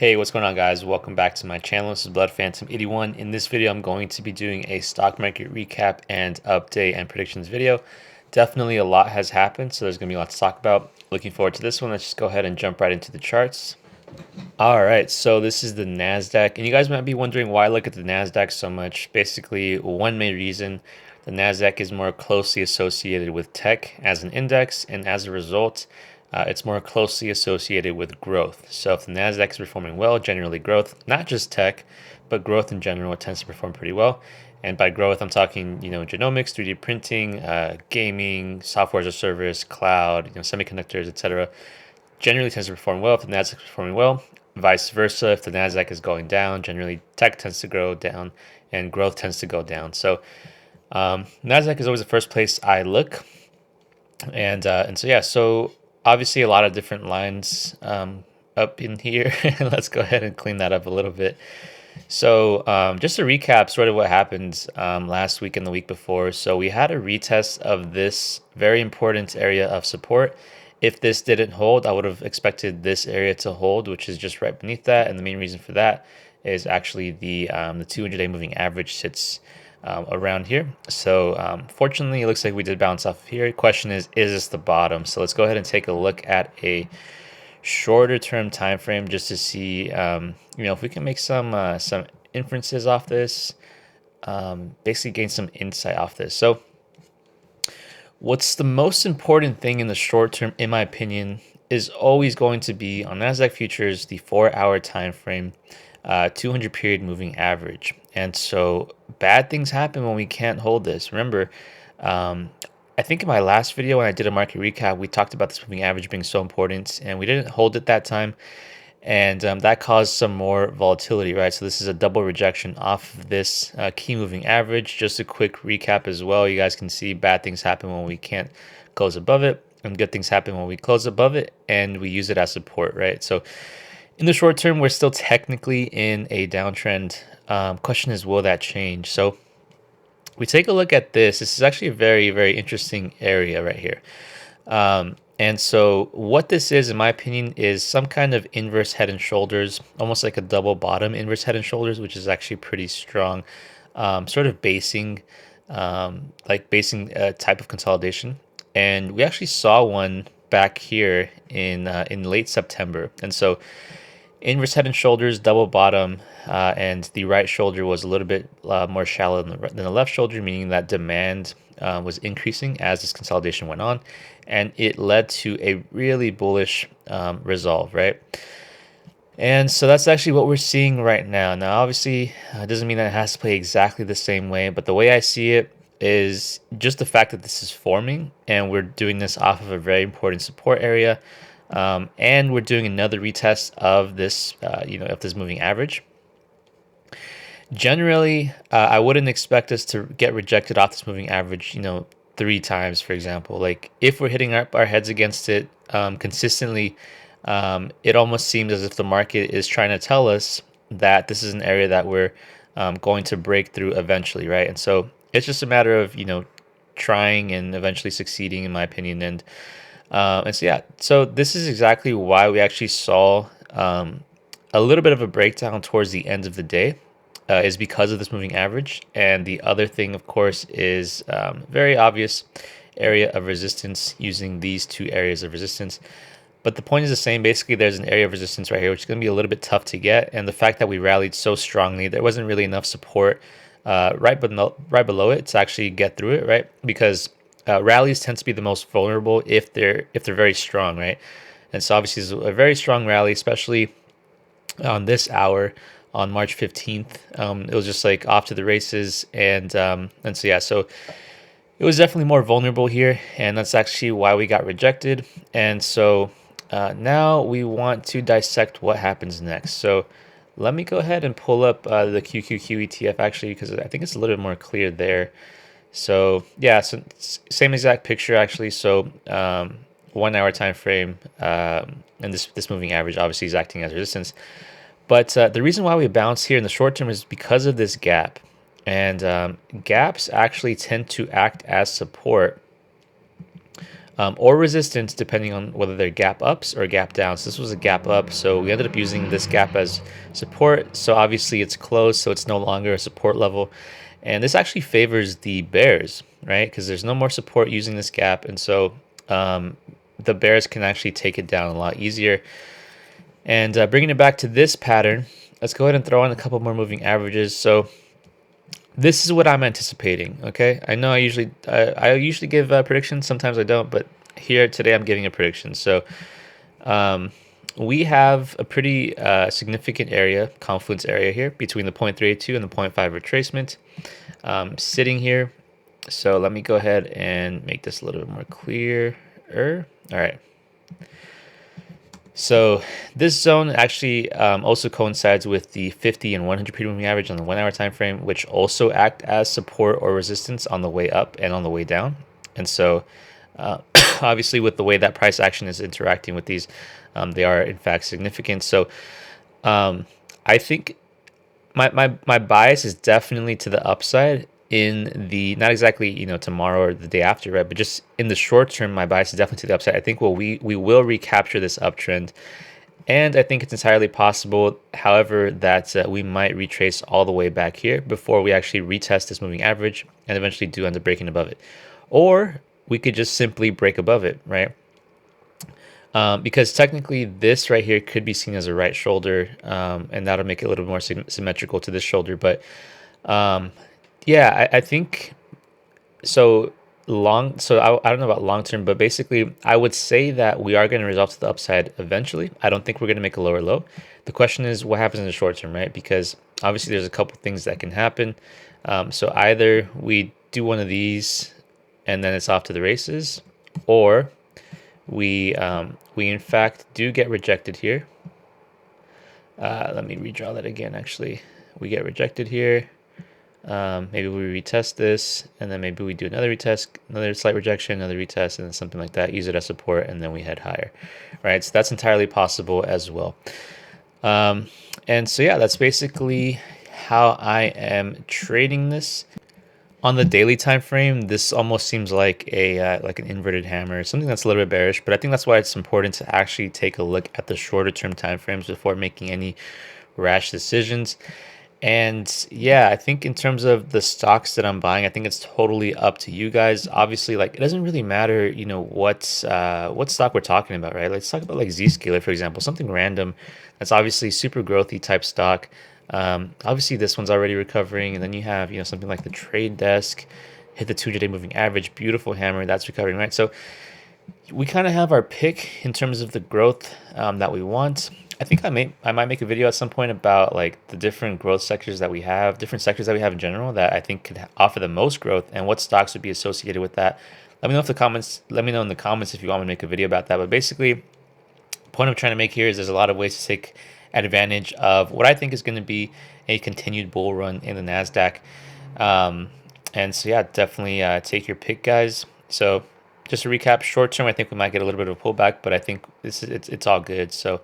Hey, what's going on, guys? Welcome back to my channel. This is Blood Phantom 81. In this video, I'm going to be doing a stock market recap and update and predictions video. Definitely a lot has happened, so there's going to be a lot to talk about. Looking forward to this one. Let's just go ahead and jump right into the charts. All right, so this is the Nasdaq, and you guys might be wondering why I look at the Nasdaq so much. Basically, one main reason: the Nasdaq is more closely associated with tech as an index, and as a result, it's more closely associated with growth. So if the Nasdaq is performing well, generally growth, not just tech, but growth in general, it tends to perform pretty well. And by growth, I'm talking, genomics, 3D printing, gaming, software as a service, cloud, semiconductors, etc. Generally tends to perform well if the Nasdaq is performing well. Vice versa, if the Nasdaq is going down, generally tech tends to go down and growth tends to go down. So Nasdaq is always the first place I look, and so yeah. So obviously a lot of different lines up in here. Let's go ahead and clean that up a little bit. So just to recap sort of what happened last week and the week before. So we had a retest of this very important area of support. If this didn't hold, I would have expected this area to hold, which is just right beneath that. And the main reason for that is actually the 200-day moving average sits around here. So fortunately, it looks like we did bounce off of here. Question is this the bottom? So let's go ahead and take a look at a shorter term time frame just to see if we can make some inferences off this, basically gain some insight off this. So what's the most important thing in the short term, in my opinion, is always going to be on Nasdaq futures the 4-hour time frame, 200 period moving average. And so bad things happen when we can't hold this. Remember, I think in my last video when I did a market recap, we talked about this moving average being so important, and we didn't hold it that time, and that caused some more volatility, right? So this is a double rejection off of this key moving average. Just a quick recap as well. You guys can see bad things happen when we can't close above it, and good things happen when we close above it, and we use it as support, right? So in the short term, we're still technically in a downtrend. Question is, will that change? So we take a look at this. This is actually a very, very interesting area right here. And so what this is, in my opinion, is some kind of inverse head and shoulders, almost like a double bottom inverse head and shoulders, which is actually pretty strong, sort of basing type of consolidation. And we actually saw one back here in late September. And so inverse head and shoulders, double bottom, and the right shoulder was a little bit more shallow than the left shoulder, meaning that demand was increasing as this consolidation went on, and it led to a really bullish resolve, right? And so that's actually what we're seeing right now. Now, obviously, it doesn't mean that it has to play exactly the same way, but the way I see it is just the fact that this is forming, and we're doing this off of a very important support area. And we're doing another retest of this, of this moving average. Generally, I wouldn't expect us to get rejected off this moving average, 3 times, for example. Like if we're hitting our heads against it consistently, it almost seems as if the market is trying to tell us that this is an area that we're going to break through eventually, right? And so it's just a matter of, trying and eventually succeeding, in my opinion. And so yeah, so this is exactly why we actually saw a little bit of a breakdown towards the end of the day, is because of this moving average. And the other thing, of course, is very obvious area of resistance using these 2 areas of resistance. But the point is the same. Basically, there's an area of resistance right here, which is going to be a little bit tough to get. And the fact that we rallied so strongly, there wasn't really enough support right below it to actually get through it, right? Because rallies tend to be the most vulnerable if they're very strong, right? And so obviously it's a very strong rally, especially on this hour on March 15th. It was just like off to the races, and so yeah, so it was definitely more vulnerable here, and that's actually why we got rejected. And so now we want to dissect what happens next. So let me go ahead and pull up the QQQ ETF actually, because I think it's a little bit more clear there. So yeah, so same exact picture actually. So 1 hour time frame, and this moving average obviously is acting as resistance. But the reason why we bounce here in the short term is because of this gap, and gaps actually tend to act as support or resistance depending on whether they're gap ups or gap downs. This was a gap up, so we ended up using this gap as support. So obviously it's closed, so it's no longer a support level. And this actually favors the bears, right? Because there's no more support using this gap. And so the bears can actually take it down a lot easier. And bringing it back to this pattern, let's go ahead and throw in a couple more moving averages. So this is what I'm anticipating. Okay, I know I usually give predictions. Sometimes I don't, but here today I'm giving a prediction. So we have a pretty significant area, confluence area here between the 0.382 and the 0.5 retracement sitting here. So let me go ahead and make this a little bit more clear. All right. So this zone actually also coincides with the 50 and 100 pre-moving average on the 1 hour time frame, which also act as support or resistance on the way up and on the way down. And so obviously with the way that price action is interacting with these, they are in fact significant. So I think my bias is definitely to the upside in the, not exactly tomorrow or the day after, right, but just in the short term, my bias is definitely to the upside. I think we will recapture this uptrend, and I think it's entirely possible, however, that we might retrace all the way back here before we actually retest this moving average and eventually do end up breaking above it, or we could just simply break above it, right? Because technically this right here could be seen as a right shoulder, and that'll make it a little more symmetrical to this shoulder. But yeah, I think so. I don't know about long term, but basically I would say that we are going to resolve to the upside eventually. I don't think we're going to make a lower low. The question is what happens in the short term, right? Because obviously there's a couple things that can happen. So either we do one of these and then it's off to the races, or we in fact do get rejected here. Let me redraw that again. Actually, we get rejected here. Maybe we retest this, and then maybe we do another retest, another slight rejection, another retest, and then something like that. Use it as support, and then we head higher, right? So that's entirely possible as well. And so yeah, that's basically how I am trading this. On the daily time frame, this almost seems like a like an inverted hammer, something that's a little bit bearish. But I think that's why it's important to actually take a look at the shorter term time frames before making any rash decisions. And yeah, I think in terms of the stocks that I'm buying, I think it's totally up to you guys. Obviously, like it doesn't really matter, what stock we're talking about, right? Let's talk about like Zscaler, for example, something random that's obviously super growthy type stock. Obviously this one's already recovering, and then you have something like the trade desk hit the 200-day moving average, beautiful hammer, that's recovering, right? So we kind of have our pick in terms of the growth that we want. I think I might make a video at some point about like the different growth sectors that we have, different sectors that we have in general that I think could offer the most growth, and what stocks would be associated with that. Let me know in the comments if you want me to make a video about that. But basically, the point I'm trying to make here is there's a lot of ways to take advantage of what I think is going to be a continued bull run in the Nasdaq. And so yeah, definitely take your pick, guys. So just to recap, short term, I think we might get a little bit of a pullback, but I think it's all good. So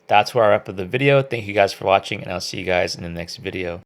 that's where I wrap up the video. Thank you guys for watching, and I'll see you guys in the next video.